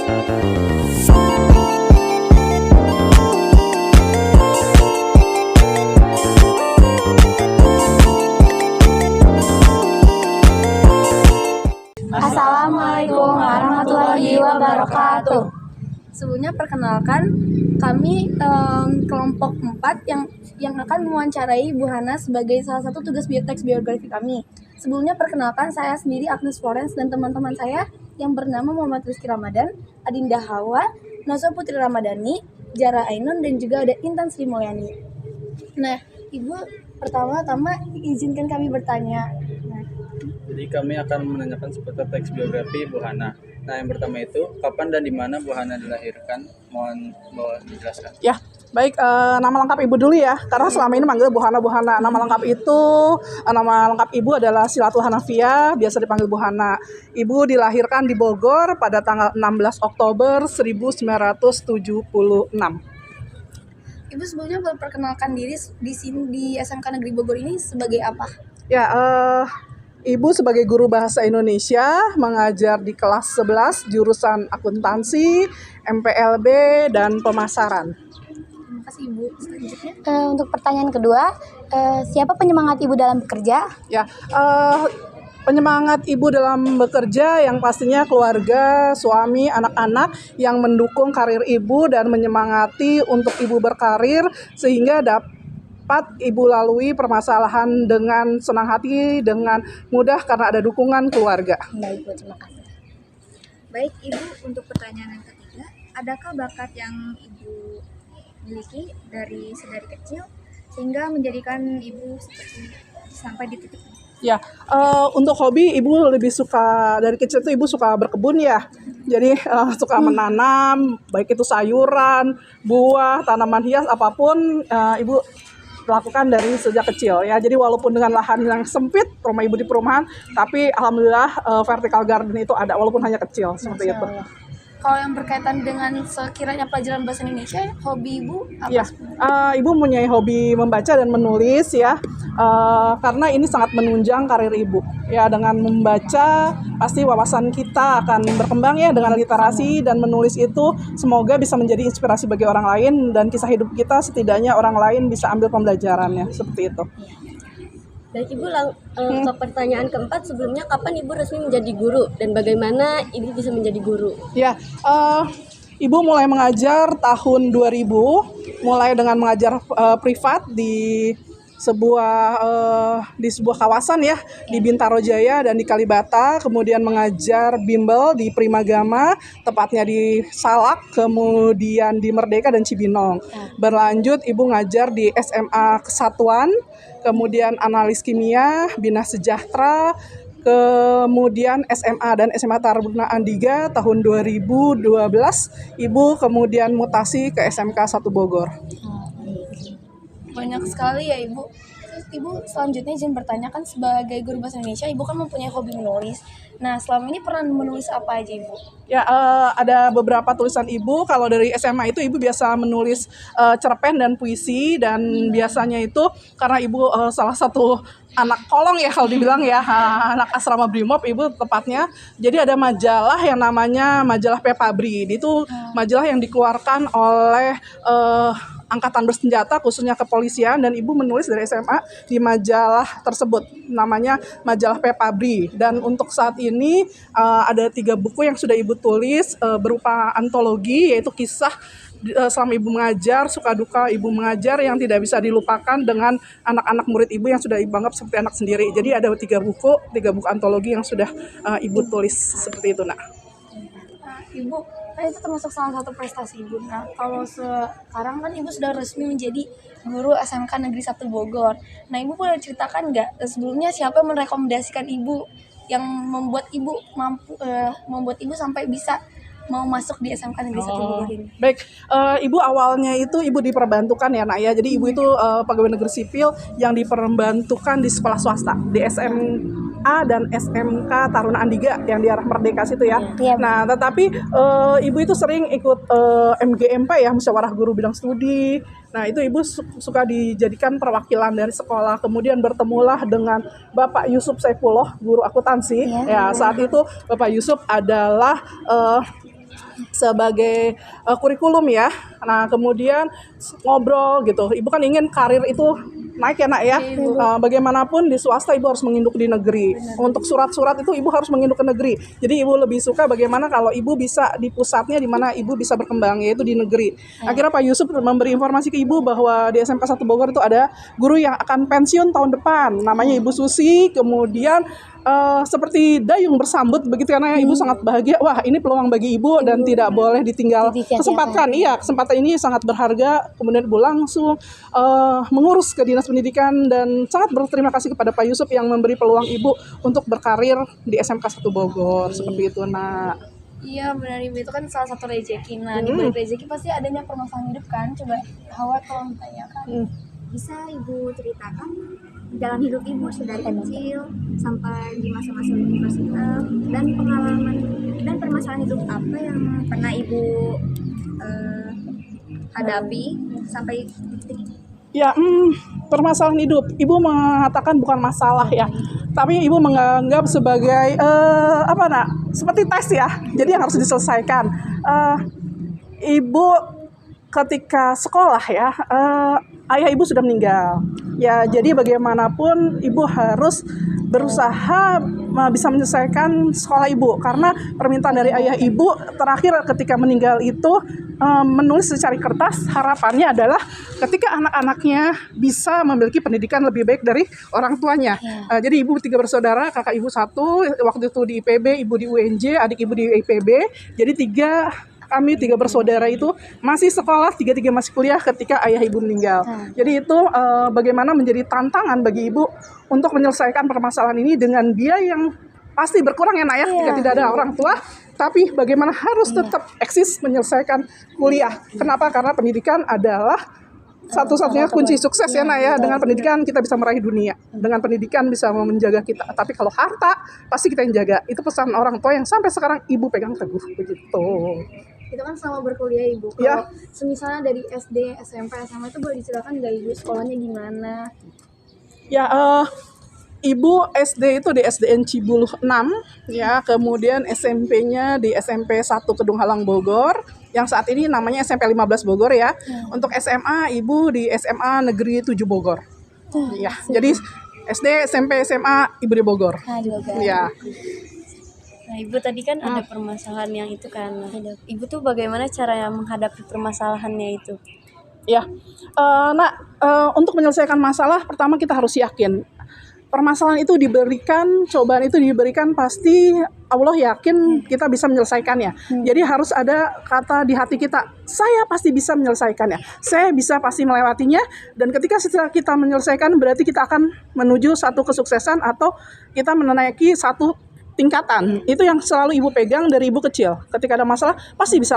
Assalamualaikum warahmatullahi wabarakatuh. Sebelumnya perkenalkan, kami kelompok 4 yang akan mewawancarai Bu Hana sebagai salah satu tugas teks biografi kami. Sebelumnya perkenalkan, saya sendiri Agnes Florence dan teman-teman saya yang bernama Muhammad Rizky Ramadan, Adinda Hawa, Noza Putri Ramadhani, Jara Ainun, dan juga ada Intan Sri Mulyani. Nah, Ibu, pertama-tama izinkan kami bertanya. Jadi kami akan menanyakan seputar teks biografi Bu Hana. Nah, yang pertama itu, kapan dan di mana Bu Hana dilahirkan? Mohon dijelaskan. Ya, baik. Nama lengkap Ibu dulu ya, karena selama ini manggil Bu Hana. Nama lengkap Ibu adalah Silatul Hanafiyah, biasa dipanggil Bu Hana. Ibu dilahirkan di Bogor pada tanggal 16 Oktober 1976. Ibu sebelumnya memperkenalkan diri di sini di SMK Negeri Bogor ini sebagai apa? Ya, Ibu sebagai guru bahasa Indonesia mengajar di kelas 11 jurusan akuntansi, MPLB, dan pemasaran. Terima kasih Ibu. Selanjutnya, Untuk pertanyaan kedua, siapa penyemangat Ibu dalam bekerja? Ya, penyemangat Ibu dalam bekerja yang pastinya keluarga, suami, anak-anak yang mendukung karir Ibu dan menyemangati untuk Ibu berkarir sehingga dapat Ibu lalui permasalahan dengan senang hati, dengan mudah karena ada dukungan keluarga. Baik, Bu, terima kasih. Baik, Ibu, untuk pertanyaan yang ketiga, adakah bakat yang Ibu miliki dari sedari kecil sehingga menjadikan Ibu seperti sampai di titik ini? Ya, untuk hobi Ibu lebih suka dari kecil itu Ibu suka berkebun ya. Jadi suka menanam, baik itu sayuran, buah, tanaman hias apapun Ibu lakukan dari sejak kecil ya. Jadi walaupun dengan lahan yang sempit, rumah Ibu di perumahan, tapi alhamdulillah vertical garden itu ada walaupun hanya kecil seperti itu. kalau yang berkaitan dengan sekiranya pelajaran bahasa Indonesia, hobi Ibu apa? Ya, Ibu mempunyai hobi membaca dan menulis ya, karena ini sangat menunjang karir Ibu. Ya, dengan membaca pasti wawasan kita akan berkembang ya dengan literasi dan menulis itu semoga bisa menjadi inspirasi bagi orang lain dan kisah hidup kita setidaknya orang lain bisa ambil pembelajarannya seperti itu. Baik Ibu, ke pertanyaan keempat, sebelumnya kapan Ibu resmi menjadi guru dan bagaimana Ibu bisa menjadi guru? Ya, Ibu mulai mengajar tahun 2000, mulai dengan mengajar privat di sebuah kawasan ya, di Bintaro Jaya dan di Kalibata, kemudian mengajar bimbel di Primagama, tepatnya di Salak, kemudian di Merdeka dan Cibinong. Berlanjut Ibu ngajar di SMA Kesatuan, kemudian analis kimia, Bina Sejahtera, kemudian SMA dan SMA Taruna Andiga tahun 2012, Ibu kemudian mutasi ke SMK 1 Bogor. Banyak sekali ya Ibu. Ibu selanjutnya izin bertanya, kan sebagai guru bahasa Indonesia Ibu kan mempunyai hobi menulis. Nah, selama ini pernah menulis apa aja Ibu? Ya, ada beberapa tulisan Ibu. Kalau dari SMA itu Ibu biasa menulis cerpen dan puisi, dan biasanya itu karena Ibu salah satu anak kolong ya kalau dibilang ya, anak asrama Brimob Ibu tepatnya. Jadi ada majalah yang namanya majalah Pepabri. Itu majalah yang dikeluarkan oleh angkatan bersenjata khususnya kepolisian, dan Ibu menulis dari SMA di majalah tersebut, namanya majalah Pepabri. Dan untuk saat ini ada 3 buku yang sudah Ibu tulis berupa antologi, yaitu kisah selama Ibu mengajar, suka duka Ibu mengajar yang tidak bisa dilupakan dengan anak-anak murid Ibu yang sudah Ibu anggap seperti anak sendiri. Jadi ada 3 buku antologi yang sudah Ibu tulis seperti itu. Nah, Ibu, kan itu termasuk salah satu prestasi Ibu. Nah, kalau sekarang kan Ibu sudah resmi menjadi guru SMK Negeri 1 Bogor. Nah, Ibu boleh ceritakan nggak sebelumnya siapa yang merekomendasikan Ibu yang membuat Ibu sampai bisa mau masuk di SMK Negeri 1 Bogor ini? Baik, Ibu awalnya itu Ibu diperbantukan ya nak ya. Jadi Ibu itu pegawai negeri sipil yang diperbantukan di sekolah swasta, di SMA dan SMK Taruna Andiga yang di arah Merdeka situ ya. Iya. Nah, tetapi Ibu itu sering ikut MGMP ya, musyawarah guru bidang studi. Nah, itu Ibu suka dijadikan perwakilan dari sekolah. Kemudian bertemulah dengan Bapak Yusuf Saifullah, guru akuntansi. Ya, saat itu Bapak Yusuf adalah sebagai kurikulum ya. Nah kemudian ngobrol gitu. Ibu kan ingin karir itu naik ya nak ya. Bagaimanapun di swasta ibu harus menginduk di negeri. Untuk surat-surat itu ibu harus menginduk ke negeri. Jadi ibu lebih suka bagaimana kalau ibu bisa di pusatnya di mana ibu bisa berkembang, yaitu di negeri. Akhirnya Pak Yusuf memberi informasi ke ibu bahwa di SMK 1 Bogor itu ada guru yang akan pensiun tahun depan. Namanya Ibu Susi. Kemudian seperti dayung bersambut begitu karena ibu sangat bahagia. Wah, ini peluang bagi ibu dan tidak boleh ditinggal kesempatan. Iya, kesempatan ini sangat berharga. Kemudian ibu langsung mengurus ke Dinas Pendidikan dan sangat berterima kasih kepada Pak Yusuf yang memberi peluang ibu untuk berkarir di SMK 1 Bogor. Seperti itu, Nak. Iya benar Ibu, itu kan salah satu rezeki. Nah di balik rezeki pasti adanya permasalahan hidup kan. Coba Hawa tolong tanyakan. Bisa Ibu ceritakan jalan hidup Ibu dari kecil sampai di masa-masa universitas dan pengalaman dan permasalahan hidup apa yang pernah Ibu hadapi sampai titik ini? Ya, permasalahan hidup. Ibu mengatakan bukan masalah ya, tapi ibu menganggap sebagai apa nak? Seperti tes ya. Jadi yang harus diselesaikan. Ibu ketika sekolah ya, ayah ibu sudah meninggal. Ya, jadi bagaimanapun ibu harus berusaha bisa menyelesaikan sekolah ibu karena permintaan dari ayah ibu terakhir ketika meninggal itu menulis secari kertas harapannya adalah ketika anak-anaknya bisa memiliki pendidikan lebih baik dari orang tuanya. Jadi ibu 3 bersaudara, kakak ibu 1 waktu itu di IPB, ibu di UNJ, adik ibu di IPB. Jadi kami 3 bersaudara itu masih sekolah, 3 masih kuliah ketika ayah ibu meninggal. Jadi itu bagaimana menjadi tantangan bagi ibu untuk menyelesaikan permasalahan ini dengan biaya yang pasti berkurang ya nak ya, ketika tidak ada orang tua. Tapi bagaimana harus tetap eksis menyelesaikan kuliah. Kenapa? Karena pendidikan adalah satu-satunya kunci sukses ya nak ya. Dengan pendidikan kita bisa meraih dunia. Dengan pendidikan bisa menjaga kita. Tapi kalau harta pasti kita yang jaga. Itu pesan orang tua yang sampai sekarang ibu pegang teguh begitu. Itu kan selama berkuliah Ibu. Kalau misalnya dari SD, SMP, SMA itu boleh diceritakan nggak Ibu sekolahnya di mana? Ya, ibu SD itu di SDN Cibuluh 6 ya, kemudian SMP-nya di SMP 1 Kedung Halang Bogor yang saat ini namanya SMP 15 Bogor ya. Untuk SMA ibu di SMA Negeri 7 Bogor. Ya, jadi SD, SMP, SMA ibu di Bogor. Di Bogor. Ya. Nah, Ibu tadi kan ada permasalahan yang itu kan. Ibu tuh bagaimana cara menghadapi permasalahannya itu? Ya. Untuk menyelesaikan masalah pertama kita harus yakin. Permasalahan itu diberikan, cobaan itu diberikan pasti Allah yakin kita bisa menyelesaikannya. Jadi harus ada kata di hati kita, saya pasti bisa menyelesaikannya. Saya bisa pasti melewatinya. Dan ketika setelah kita menyelesaikan berarti kita akan menuju satu kesuksesan atau kita menaiki satu tingkatan. Itu yang selalu ibu pegang dari ibu kecil. Ketika ada masalah pasti bisa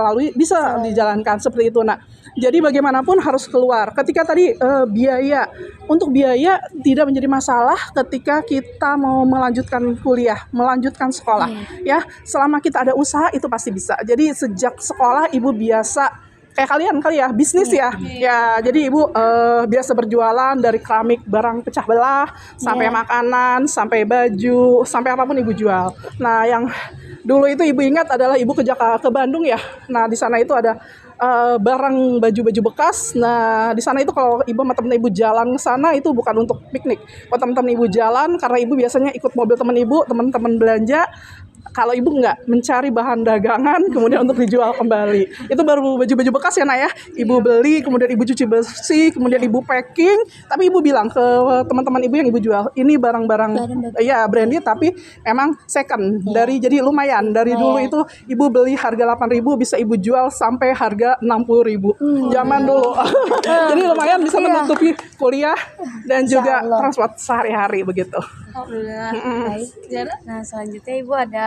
dijalankan seperti itu nak. Jadi bagaimanapun harus keluar. Ketika tadi biaya, untuk biaya tidak menjadi masalah ketika kita mau melanjutkan kuliah, melanjutkan sekolah. Ya, selama kita ada usaha itu pasti bisa. Jadi sejak sekolah ibu biasa kayak kalian kali ya, bisnis ya. Ya, jadi ibu biasa berjualan dari keramik barang pecah belah sampai makanan, sampai baju, sampai apapun ibu jual. Nah, yang dulu itu ibu ingat adalah ibu ke Bandung ya. Nah, di sana itu ada barang baju-baju bekas. Nah, di sana itu kalau ibu sama temen ibu jalan ke sana itu bukan untuk piknik. Kalau teman-teman ibu jalan karena ibu biasanya ikut mobil teman ibu, teman-teman belanja. Kalau ibu nggak mencari bahan dagangan kemudian untuk dijual kembali, itu baru baju-baju bekas ya nak ya. Ibu beli, kemudian ibu cuci bersih, kemudian ibu packing. Tapi ibu bilang ke teman-teman ibu yang ibu jual, ini barang-barang ya branded tapi emang second. Jadi lumayan. Dari dulu itu ibu beli harga 8.000 bisa ibu jual sampai harga 60.000. Zaman dulu. Jadi lumayan bisa menutupi kuliah dan juga transport sehari-hari begitu. Alhamdulillah. Baik. Nah, selanjutnya Ibu ada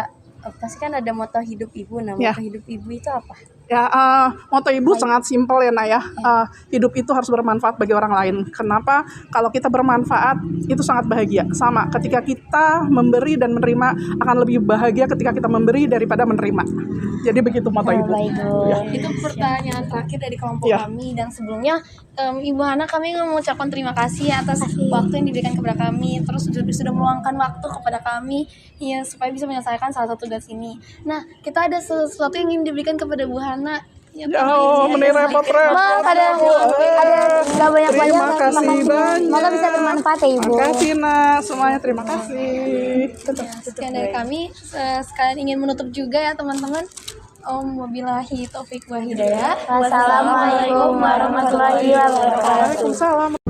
pasti kan ada moto hidup Ibu. Nah, moto hidup Ibu itu apa? Ya, moto ibu sangat simpel ya, Nak ya. Hidup itu harus bermanfaat bagi orang lain. Kenapa? Kalau kita bermanfaat, itu sangat bahagia. Sama, ketika kita memberi dan menerima, akan lebih bahagia ketika kita memberi daripada menerima. Jadi begitu moto ibu. Baik, Bu. Ya. Itu pertanyaan terakhir dari kelompok Iya. kami, dan sebelumnya Ibu Hana, kami mengucapkan terima kasih atas waktu yang diberikan kepada kami, terus sudah meluangkan waktu kepada kami ya supaya bisa menyelesaikan salah satu tugas ini. Nah, kita ada sesuatu yang ingin diberikan kepada Bu Hana. Ya, Mending repot-repot. Maaf, ada nggak banyak-banyak. Terima kasih banyak. Semoga bisa bermanfaat ya, Ibu. Terima kasih, Nak. Semuanya terima kasih. Sekian dari kami. Sekalian ingin menutup juga ya teman-teman. Wabillahi taufiq wa hidayah. Wassalamualaikum warahmatullahi wabarakatuh. Waalaikumsalam.